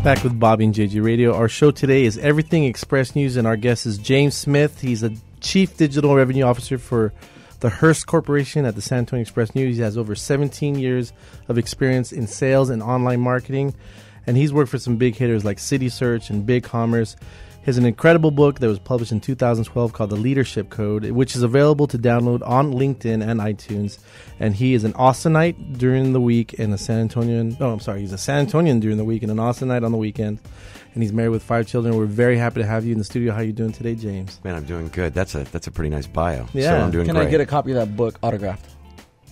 Back with Bobby and JG Radio. Our show today is Everything Express News, and our guest is James Smith. He's a Chief Digital Revenue Officer for the Hearst Corporation at the San Antonio Express News. He has over 17 years of experience in sales and online marketing, and he's worked for some big hitters like CitySearch and BigCommerce. He has an incredible book that was published in 2012 called The Leadership Code, which is available to download on LinkedIn and iTunes. And he is an Austinite during the week and a San Antonian. Oh, I'm sorry. He's a San Antonian during the week and an Austinite on the weekend. And he's married with 5 children. We're very happy to have you in the studio. How are you doing today, James? Man, I'm doing good. That's a pretty nice bio. Yeah. So I'm doing Can great. I get a copy of that book autographed?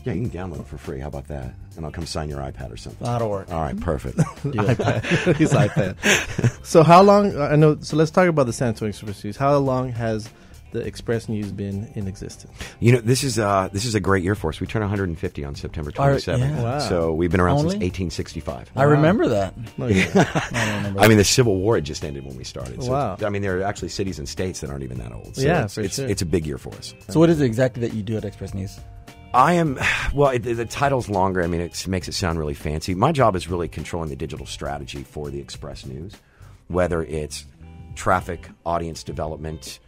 Yeah, you can download it for free. How about that? And I'll come sign your iPad or something. That'll work. All right, perfect. iPad. His iPad. So how long, I know, so let's talk about the San Antonio Express News. How long has the Express News been in existence? You know, this is a great year for us. We turn 150 on September 27th. Yeah. Wow. So we've been around since Only? 1865. I remember that. No, yeah. I don't remember I mean, the Civil War had just ended when we started. So Wow. I mean, there are actually cities and states that aren't even that old. So Yeah, it's, for it's, sure. it's a big year for us. So what is it exactly that you do at Express News? I am, well, the title's longer. I mean, it makes it sound really fancy. My job is really controlling the digital strategy for the Express News, whether it's traffic, audience development,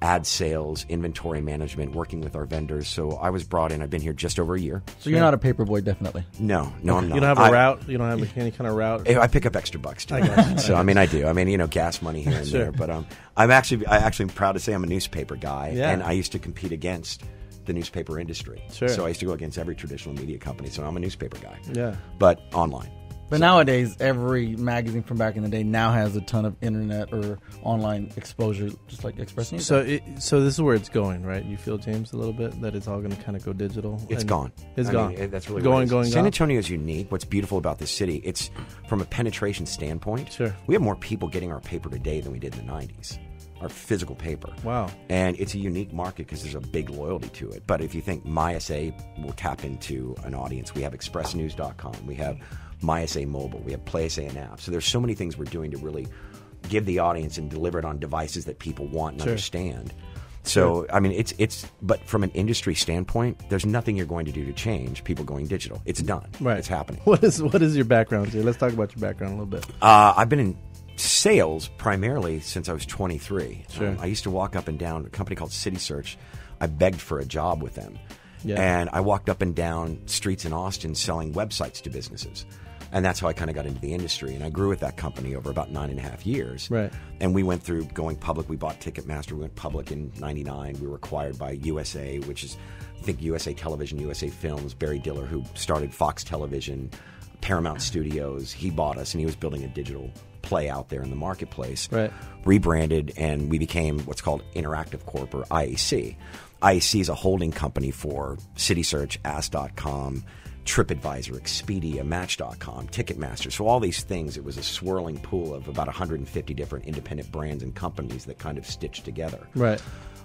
ad sales, inventory management, working with our vendors. So I was brought in. I've been here just over a year. So you're not a paper boy, definitely. No, I'm not. You don't have a route? You don't have any kind of route? I pick up extra bucks too. I got you. So I mean, I do. I mean, you know, gas money here and Sure. there. But I actually am proud to say I'm a newspaper guy, Yeah. and I used to compete against the newspaper industry. Sure. So I used to go against every traditional media company. So I'm a newspaper guy. Yeah. But online. But nowadays, every magazine from back in the day now has a ton of internet or online exposure, just like Express News. So so this is where it's going, right? You feel, James, a little bit that it's all going to kind of go digital? It's And gone. It's I gone. mean, that's really going, what it is. going, San gone. Antonio is unique. What's beautiful about this city, it's from a penetration standpoint. Sure. We have more people getting our paper today than we did in the 90s. Our physical paper. Wow. And it's a unique market because there's a big loyalty to it. But if you think MySA will tap into an audience, we have expressnews.com. We have MySA Mobile. We have PlaySA and app. So there's so many things we're doing to really give the audience and deliver it on devices that people want and Sure. understand. So, I mean, it's but from an industry standpoint, there's nothing you're going to do to change people going digital. It's done. Right. It's happening. What is your background, Jay? Let's talk about your background a little bit. I've been in sales primarily since I was 23. Sure. I used to walk up and down a company called CitySearch. I begged for a job with them. Yeah. And I walked up and down streets in Austin selling websites to businesses. And that's how I kind of got into the industry. And I grew with that company over about 9.5 years. Right. And we went through going public. We bought Ticketmaster. We went public in 99. We were acquired by USA, which is, I think, USA Television, USA Films. Barry Diller, who started Fox Television, Paramount Studios. He bought us, and he was building a digital play out there in the marketplace. Right. Rebranded, and we became what's called Interactive Corp, or IAC. IAC is a holding company for CitySearch, Ask.com, TripAdvisor, Expedia, Match.com, Ticketmaster. So all these things, it was a swirling pool of about 150 different independent brands and companies that kind of stitched together. Right.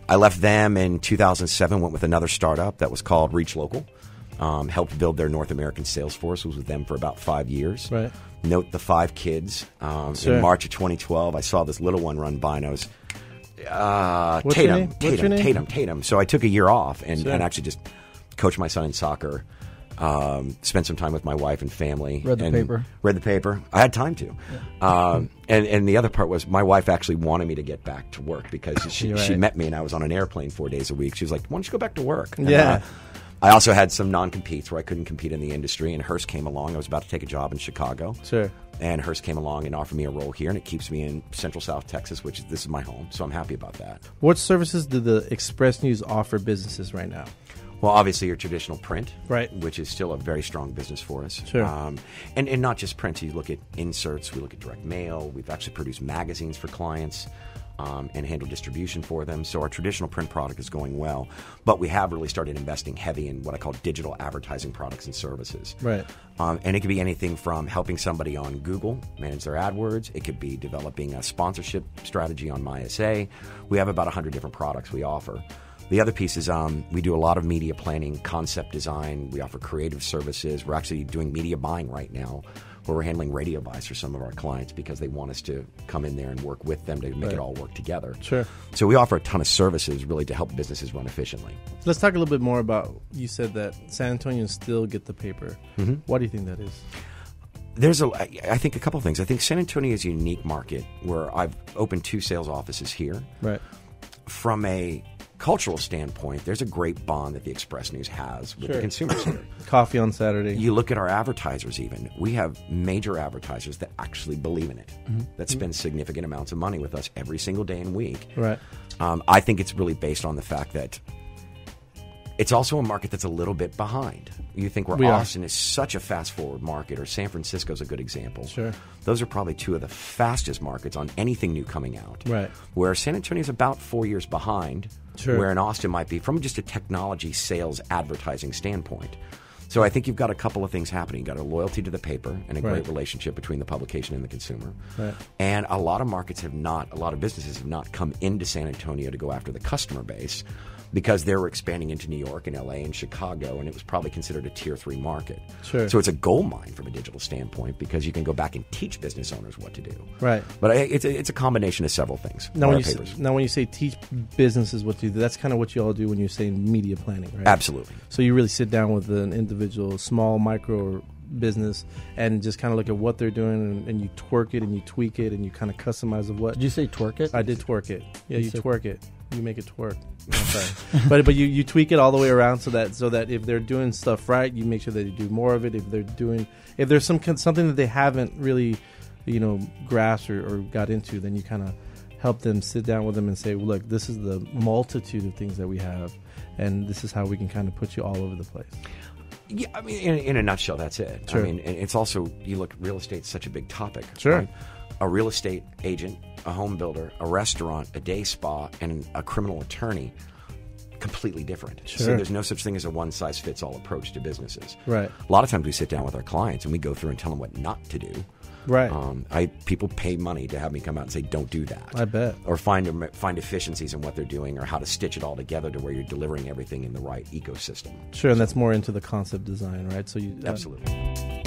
I left them in 2007, went with another startup that was called Reach Local. Helped build their North American sales force, was with them for about 5 years. Right. Note the 5 kids. Sure. In March of 2012, I saw this little one run by, and I was What's your name? What's your name? Tatum. So I took a year off and Sure. actually just coached my son in soccer. Spent some time with my wife and family. Read the paper. Read the paper. I had time to. And the other part was my wife actually wanted me to get back to work because she Right. met me and I was on an airplane 4 days a week. She was like, "Why don't you go back to work?" And, Yeah. I also had some non-competes where I couldn't compete in the industry, and Hearst came along. I was about to take a job in Chicago. Sure. And Hearst came along and offered me a role here, and it keeps me in Central South Texas, which this is my home, so I'm happy about that. What services do the Express News offer businesses right now? Well, obviously your traditional print, Right. which is still a very strong business for us. Sure. And not just print. You look at inserts, we look at direct mail. We've actually produced magazines for clients and handle distribution for them. So our traditional print product is going well. But we have really started investing heavy in what I call digital advertising products and services. Right. And it could be anything from helping somebody on Google manage their AdWords. It could be developing a sponsorship strategy on MySA. We have about 100 different products we offer. The other piece is we do a lot of media planning, concept design. We offer creative services. We're actually doing media buying right now, where we're handling radio buys for some of our clients because they want us to come in there and work with them to make it all work together. Sure. So we offer a ton of services really to help businesses run efficiently. Let's talk a little bit more about, you said that San Antonians still get the paper. Mm-hmm. Why do you think that is? I think a couple of things. I think San Antonio is a unique market where I've opened 2 sales offices here. Right. From a cultural standpoint, there's a great bond that the Express News has with the consumers here. Coffee on Saturday. You look at our advertisers even. We have major advertisers that actually believe in it, that spend significant amounts of money with us every single day and week. Right. I think it's really based on the fact that it's also a market that's a little bit behind. You think where Austin is such a fast-forward market, or San Francisco's a good example. Sure. Those are probably 2 of the fastest markets on anything new coming out. Right. Where San Antonio's about 4 years behind, where in Austin might be from just a technology, sales, advertising standpoint. So I think you've got a couple of things happening. You've got a loyalty to the paper and a great relationship between the publication and the consumer. Right. And a lot of businesses have not come into San Antonio to go after the customer base, because they were expanding into New York and LA and Chicago, and it was probably considered a Tier 3 market. Sure. So it's a gold mine from a digital standpoint, because you can go back and teach business owners what to do. Right. But it's a combination of several things. Now, when you say teach businesses what to do, that's kind of what you all do when you're saying media planning, right? Absolutely. So you really sit down with an individual, small, micro business, and just kind of look at what they're doing, and you twerk it and you tweak it and you kind of customize of what. Did you say twerk it? I did twerk it. Yeah, you twerk it. You make it twerk. But you tweak it all the way around so that if they're doing stuff right, you make sure that they do more of it. If there's something that they haven't really, grasped or got into, then you kind of help them, sit down with them and say, well, look, this is the multitude of things that we have, and this is how we can kind of put you all over the place. Yeah, I mean, in a nutshell, that's it. Sure. I mean, it's also, you look, real estate's such a big topic. Sure. Right? A real estate agent, a home builder, a restaurant, a day spa, and a criminal attorney, completely different. Sure. So there's no such thing as a one-size-fits-all approach to businesses. Right. A lot of times we sit down with our clients and we go through and tell them what not to do. Right. People pay money to have me come out and say, don't do that. I bet. Or find efficiencies in what they're doing, or how to stitch it all together to where you're delivering everything in the right ecosystem. Sure, and that's more into the concept design, right? So Absolutely.